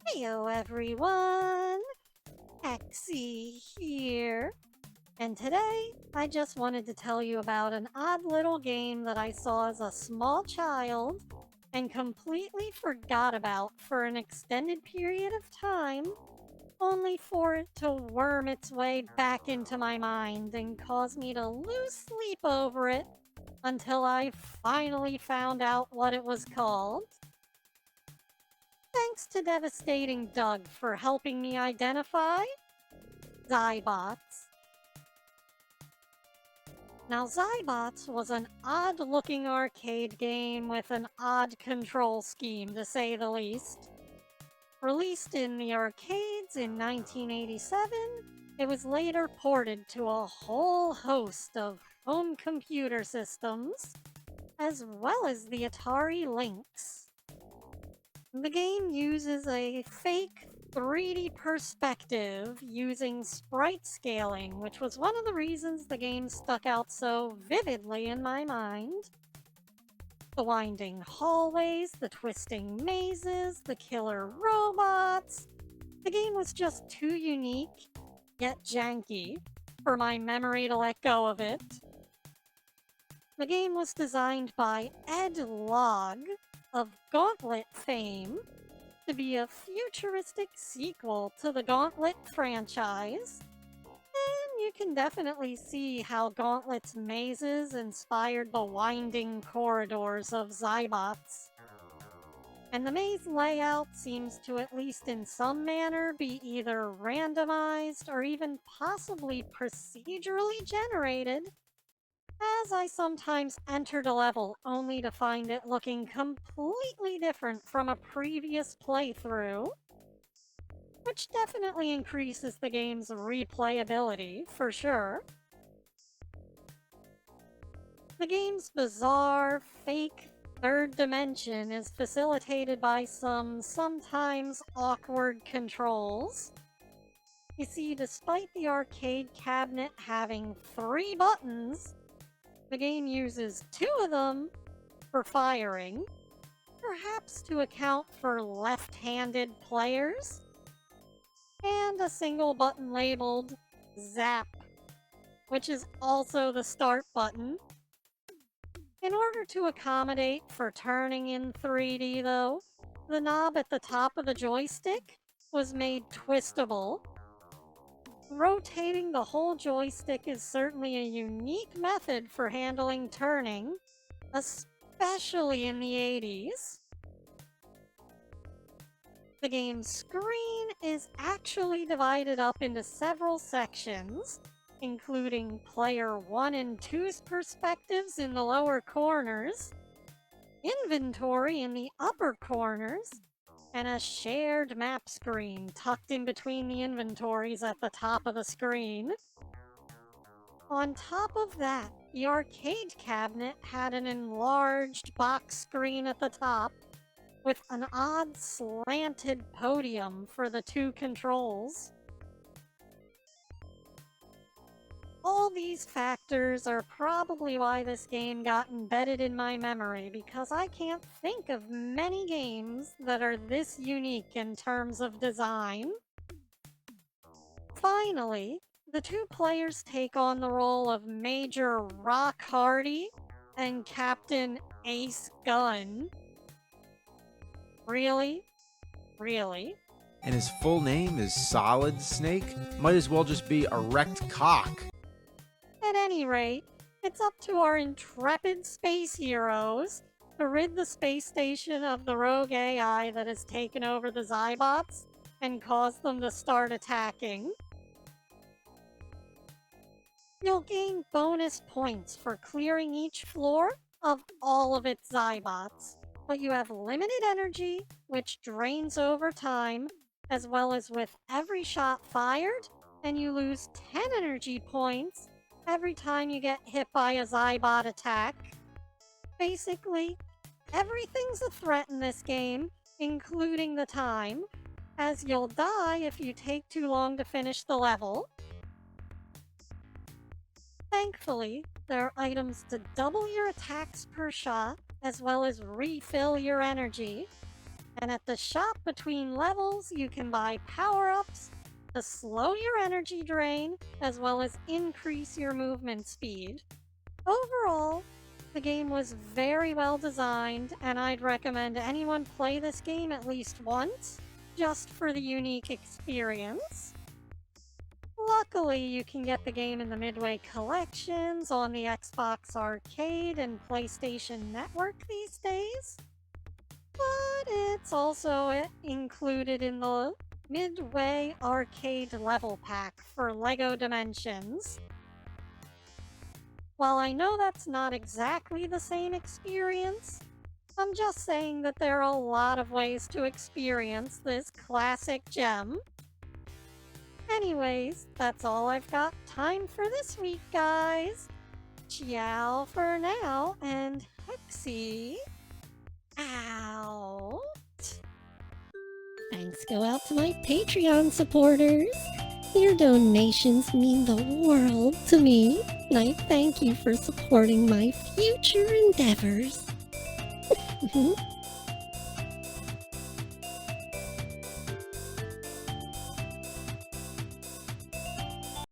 Heyo everyone, Hexi here, and today I just wanted to tell you about an odd little game that I saw as a small child and completely forgot about for an extended period of time, only for it to worm its way back into my mind and cause me to lose sleep over it until I finally found out what it was called. Thanks to Devastating Doug for helping me identify Xybots. Now, Xybots was an odd-looking arcade game with an odd control scheme, to say the least. Released in the arcades in 1987, it was later ported to a whole host of home computer systems, as well as the Atari Lynx. The game uses a fake 3D perspective using sprite scaling, which was one of the reasons the game stuck out so vividly in my mind. The winding hallways, the twisting mazes, the killer robots. The game was just too unique, yet janky, for my memory to let go of it. The game was designed by Ed Logg of Gauntlet fame to be a futuristic sequel to the Gauntlet franchise, and you can definitely see how Gauntlet's mazes inspired the winding corridors of Xybots. And the maze layout seems to, at least in some manner, be either randomized or even possibly procedurally generated, as I sometimes entered a level only to find it looking completely different from a previous playthrough, which definitely increases the game's replayability, for sure. The game's bizarre, fake third dimension is facilitated by some sometimes awkward controls. You see, despite the arcade cabinet having 3 buttons, the game uses 2 of them for firing, perhaps to account for left-handed players, and a single button labeled Zap, which is also the start button. In order to accommodate for turning in 3D though, the knob at the top of the joystick was made twistable. Rotating the whole joystick is certainly a unique method for handling turning, especially in the 80s. The game's screen is actually divided up into several sections, including player 1 and 2's perspectives in the lower corners, inventory in the upper corners, and a shared map screen tucked in between the inventories at the top of the screen. On top of that, the arcade cabinet had an enlarged box screen at the top with an odd slanted podium for the 2 controls. All these factors are probably why this game got embedded in my memory, because I can't think of many games that are this unique in terms of design. Finally, the 2 players take on the role of Major Rock Hardy and Captain Ace Gun. Really? Really? And his full name is Solid Snake? Might as well just be Erect Cock. At any rate, it's up to our intrepid space heroes to rid the space station of the rogue AI that has taken over the Xybots and caused them to start attacking. You'll gain bonus points for clearing each floor of all of its Xybots, but you have limited energy, which drains over time, as well as with every shot fired, and you lose 10 energy points every time you get hit by a Xybot attack. Basically, everything's a threat in this game, including the time, as you'll die if you take too long to finish the level. Thankfully, there are items to double your attacks per shot, as well as refill your energy. And at the shop between levels, you can buy power-ups to slow your energy drain, as well as increase your movement speed. Overall, the game was very well designed, and I'd recommend anyone play this game at least once, just for the unique experience. Luckily, you can get the game in the Midway collections on the Xbox Arcade and PlayStation Network these days. But it's also included in the Midway Arcade level pack for LEGO Dimensions. While I know that's not exactly the same experience, I'm just saying that there are a lot of ways to experience this classic gem. Anyways, that's all I've got time for this week, guys. Ciao for now, and Hexi out. Thanks go out to my Patreon supporters. Your donations mean the world to me, and I thank you for supporting my future endeavors.